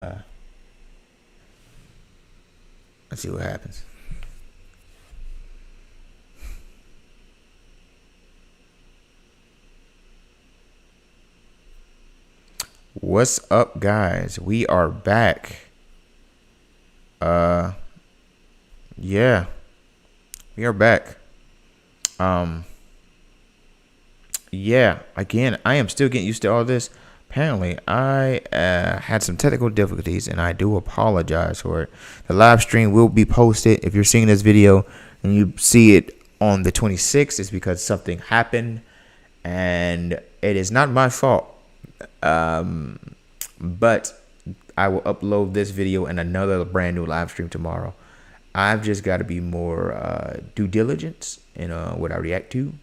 Let's see what happens. What's up, guys? We are back. Uh, yeah, we are back. Yeah. Again, I am still getting used to all this. Apparently, I had some technical difficulties, and I do apologize for it. The live stream will be posted. If you're seeing this video and you see it on the 26th, it's because something happened, and it is not my fault. But I will upload this video and another brand new live stream tomorrow. I've just got to be more due diligence in what I react to.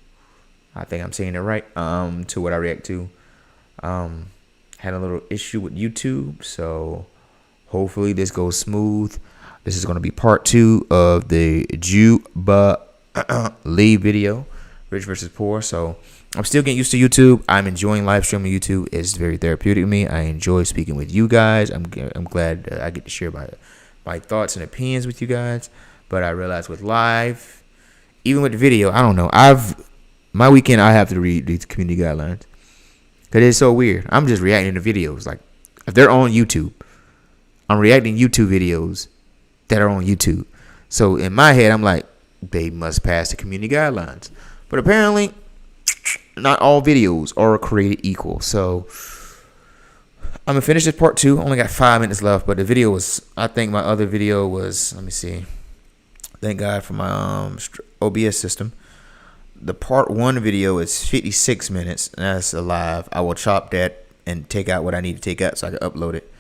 I think I'm saying it right. To what I react to. Had a little issue with YouTube, so hopefully this goes smooth. This is going to be part 2 of the Juba Lee video, Rich versus Poor. So I'm still getting used to YouTube. I'm enjoying live streaming YouTube. It's very therapeutic to me. I enjoy speaking with you guys. I'm glad I get to share my thoughts and opinions with you guys. But I realize with live, even with the video, I don't know. My weekend I have to read these community guidelines because it's so weird. I'm just reacting to videos like if they're on YouTube. I'm reacting YouTube videos that are on YouTube. So in my head, I'm like, they must pass the community guidelines. But apparently, not all videos are created equal. So I'm gonna finish this part 2. Only got 5 minutes left, but the video was, I think my other video was, let me see. Thank God for my OBS system. The part 1 video is 56 minutes, and that's live. I will chop that and take out what I need to take out so I can upload it.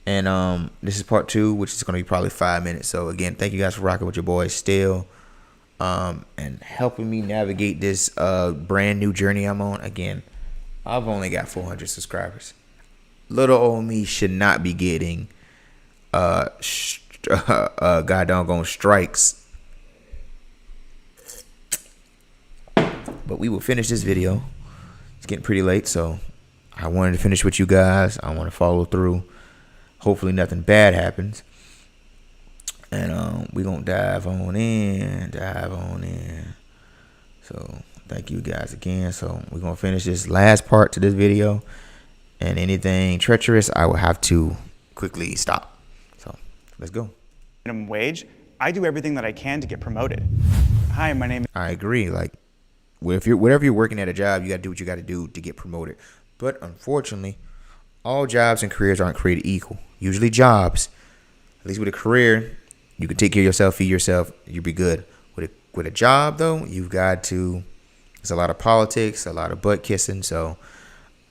And this is part 2, which is gonna be probably 5 minutes. So again, thank you guys for rocking with your boy still. And helping me navigate this brand new journey I'm on. Again, I've only got 400 subscribers. Little old me should not be getting god doggone strikes. But we will finish this video. It's getting pretty late, so I wanted to finish with you guys. I want to follow through. Hopefully nothing bad happens. And we're going to dive on in. So thank you guys again. So we're going to finish this last part to this video. And anything treacherous, I will have to quickly stop. So let's go. Minimum wage, I do everything that I can to get promoted. Hi, my name is... I agree. Like, whatever you're working at a job, you got to do what you got to do to get promoted. But unfortunately, all jobs and careers aren't created equal. Usually jobs, at least with a career, you can take care of yourself, feed yourself, you'll be good. With a job, though, you've got to, there's a lot of politics, a lot of butt kissing. So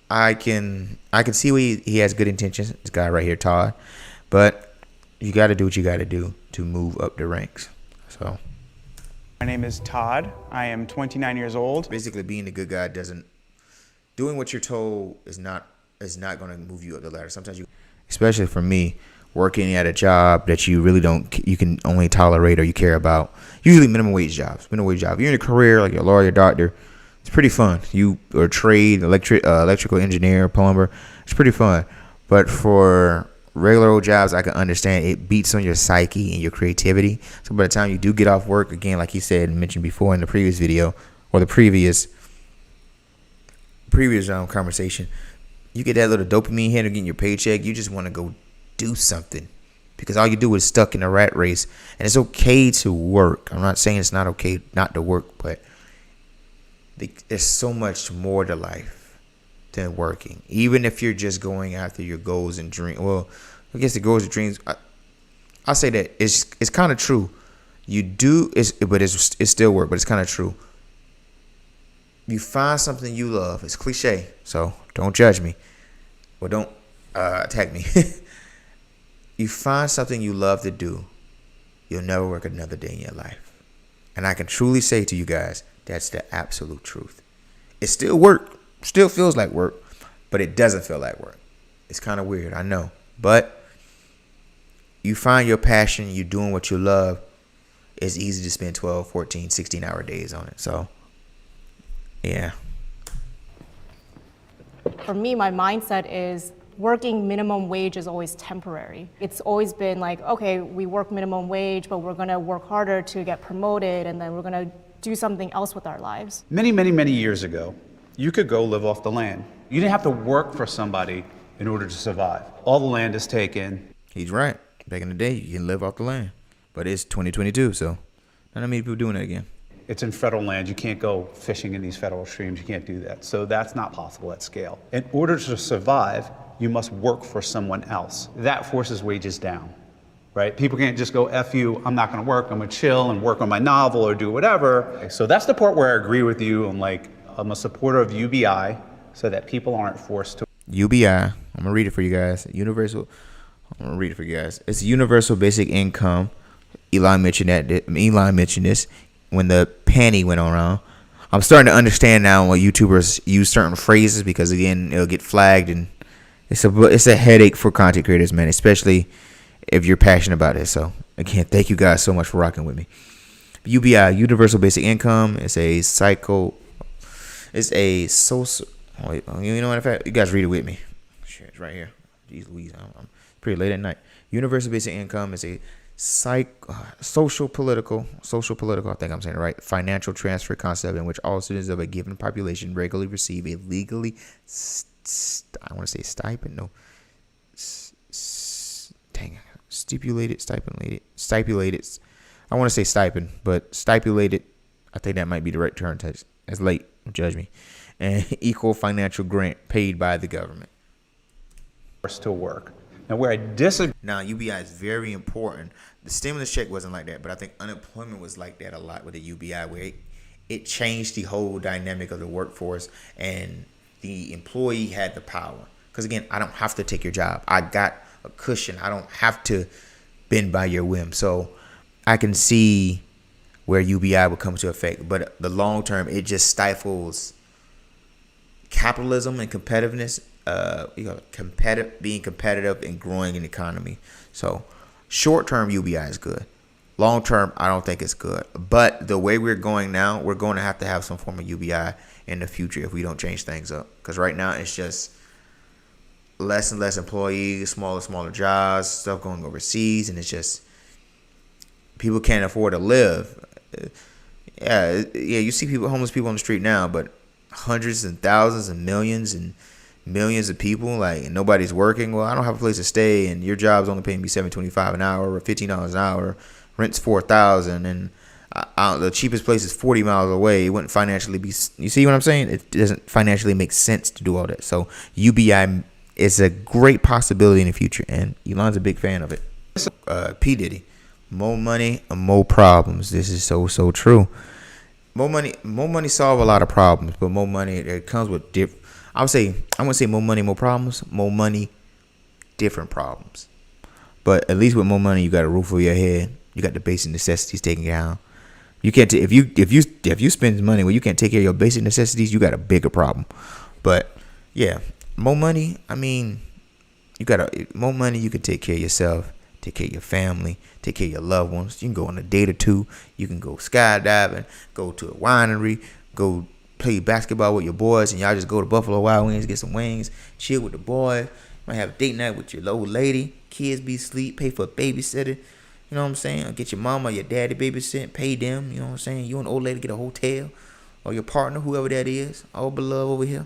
I can see where he has good intentions, this guy right here, Todd. But you got to do what you got to do to move up the ranks. So my name is Todd. I am 29 years old. Basically, being a good guy doing what you're told is not going to move you up the ladder. Sometimes especially for me, working at a job that you really you can only tolerate or you care about. Usually minimum wage jobs. You're in a career like a lawyer, doctor. It's pretty fun. You or trade, electrical engineer, plumber. It's pretty fun. But for regular old jobs, I can understand it beats on your psyche and your creativity. So by the time you do get off work, again, like he said and mentioned before in the previous video or the previous conversation, you get that little dopamine hit of getting your paycheck. You just want to go do something because all you do is stuck in a rat race. And it's okay to work. I'm not saying it's not okay not to work, but there's so much more to life than working. Even if you're just going after your goals and dreams. Well, I guess the goals and dreams, I'll say that it's kind of true. You do, but it's still work, but it's kind of true. You find something you love. It's cliche, so don't judge me. Or don't attack me. You find something you love to do, you'll never work another day in your life. And I can truly say to you guys, that's the absolute truth. It's still work, still feels like work, but it doesn't feel like work. It's kind of weird, I know. But you find your passion, you're doing what you love, it's easy to spend 12, 14, 16-hour days on it. So, yeah. For me, my mindset is working minimum wage is always temporary. It's always been like, okay, we work minimum wage, but we're gonna work harder to get promoted, and then we're gonna do something else with our lives. Many, many, many years ago, you could go live off the land. You didn't have to work for somebody in order to survive. All the land is taken. He's right. Back in the day, you can live off the land. But it's 2022, so not many people doing it again. It's in federal land. You can't go fishing in these federal streams. You can't do that. So that's not possible at scale. In order to survive, you must work for someone else. That forces wages down, right? People can't just go, F you, I'm not gonna work, I'm gonna chill and work on my novel or do whatever. So that's the part where I agree with you. I'm a supporter of UBI so that people aren't forced to. UBI, I'm gonna read it for you guys. It's universal basic income. Elon mentioned this when the panty went around. I'm starting to understand now why YouTubers use certain phrases, because again, it'll get flagged, and it's a headache for content creators, man, especially if you're passionate about it. So again, thank you guys so much for rocking with me. UBI, universal basic income, is a social. Wait, you know what? In fact, you guys read it with me. Shit, it's right here. Jeez Louise, I'm pretty late at night. Universal basic income is a social political, I think I'm saying it right, financial transfer concept in which all citizens of a given population regularly receive a legally, I want to say stipend, no, stipulated, I want to say stipend, but stipulated, I think that might be the right term. That's late, judge me, and equal financial grant paid by the government. To work. Now, where I disagree. Now, UBI is very important. The stimulus check wasn't like that, but I think unemployment was like that a lot with the UBI, where it changed the whole dynamic of the workforce, and the employee had the power. Because again, I don't have to take your job. I got a cushion. I don't have to bend by your whim. So I can see where UBI would come to effect, but the long term, it just stifles capitalism and competitiveness. Being competitive and growing an economy. So short term UBI is good. Long term, I don't think it's good. But the way we're going now, we're going to have some form of UBI in the future if we don't change things up. Because right now it's just less and less employees, smaller jobs, stuff going overseas, and it's just people can't afford to live. Yeah, you see homeless people on the street now, but hundreds and thousands and millions of people, like, and nobody's working. Well, I don't have a place to stay, and your job's only paying me $7.25 an hour or $15 an hour. Rent's $4,000, and the cheapest place is 40 miles away. It wouldn't financially be. You see what I'm saying? It doesn't financially make sense to do all that. So UBI is a great possibility in the future, and Elon's a big fan of it. P Diddy, more money, more problems. This is so true. More money solve a lot of problems, but more money, it comes with different. I wouldn't say more money, more problems. More money, different problems. But at least with more money, you got a roof over your head. You got the basic necessities taken care of. You can't if you spend money where you can't take care of your basic necessities, you got a bigger problem. But yeah, more money. I mean, more money. You can take care of yourself, take care of your family, take care of your loved ones. You can go on a date or two. You can go skydiving, go to a winery, go play basketball with your boys, and y'all just go to Buffalo Wild Wings, get some wings, chill with the boys. Might have a date night with your old lady. Kids be asleep, pay for a babysitter. You know what I'm saying? Or get your mama or your daddy babysit, pay them. You know what I'm saying? You and the old lady get a hotel, or your partner, whoever that is, all beloved over here.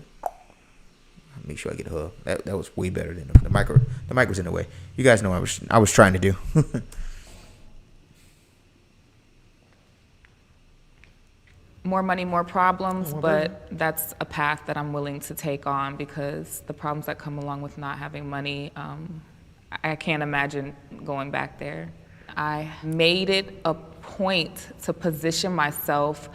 Make sure I get a hug. That was way better than the mic. The mic was in the way. You guys know what I was trying to do. More money, more problems, but that's a path that I'm willing to take on, because the problems that come along with not having money, I can't imagine going back there. I made it a point to position myself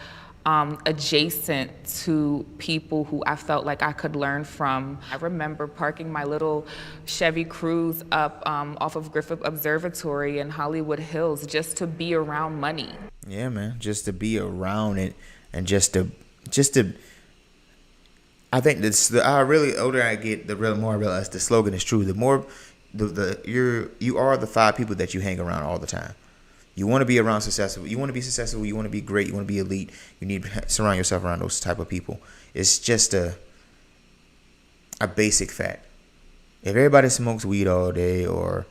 adjacent to people who I felt like I could learn from. I remember parking my little Chevy Cruze up off of Griffith Observatory in Hollywood Hills just to be around money. Yeah, man, just to be around it. And just to, I think the older I get, the more I realize the slogan is true. The more, you are the 5 people that you hang around all the time. You want to be around successful. You want to be successful. You want to be great. You want to be elite. You need to surround yourself around those type of people. It's just a basic fact. If everybody smokes weed all day or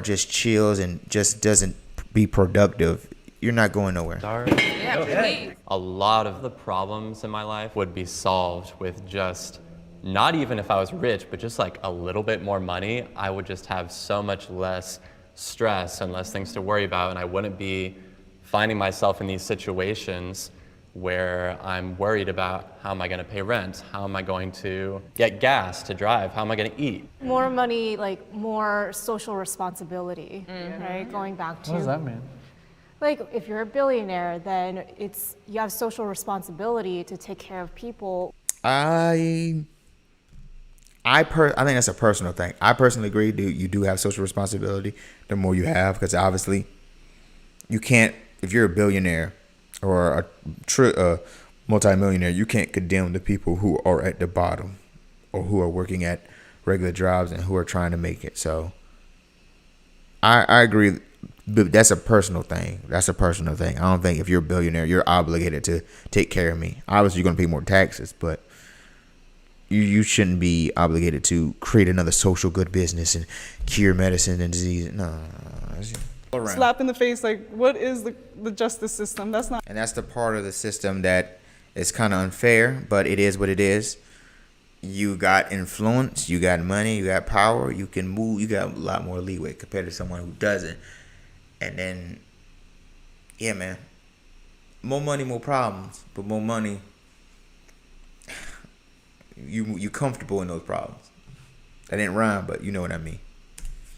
just chills and just doesn't be productive, you're not going nowhere. Yeah, please. A lot of the problems in my life would be solved with just, not even if I was rich, but just like a little bit more money. I would just have so much less stress and less things to worry about, and I wouldn't be finding myself in these situations where I'm worried about how am I going to pay rent, how am I going to get gas to drive, how am I going to eat. More money, like more social responsibility, right? Going back to What does that mean? like if you're a billionaire, then you have social responsibility to take care of people. I think that's a personal thing. I personally agree. You do have social responsibility. The more you have, because obviously, you can't. If you're a billionaire or a multimillionaire, you can't condemn the people who are at the bottom or who are working at regular jobs and who are trying to make it. So, I agree. But that's a personal thing. That's a personal thing. I don't think if you're a billionaire, you're obligated to take care of me. Obviously, you're going to pay more taxes, but you shouldn't be obligated to create another social good business and cure medicine and disease. No. Slap in the face, like, what is the justice system? That's not. And that's the part of the system that is kind of unfair, but it is what it is. You got influence, you got money, you got power, you can move, you got a lot more leeway compared to someone who doesn't. And then, yeah, man, more money, more problems, but more money, you comfortable in those problems. That didn't rhyme, but you know what I mean.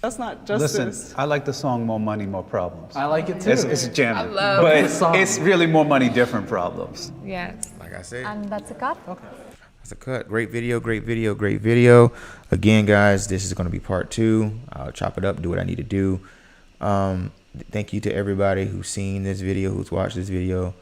That's not justice. Listen, I like the song "More Money, More Problems." I like it too. It's jamming, I love but the song. it's really more money, different problems. Yes. Like I said. And that's a cut. That's a cut. Great video, great video, great video. Again, guys, this is going to be part 2. I'll chop it up, do what I need to do. Thank you to everybody who's seen this video, who's watched this video.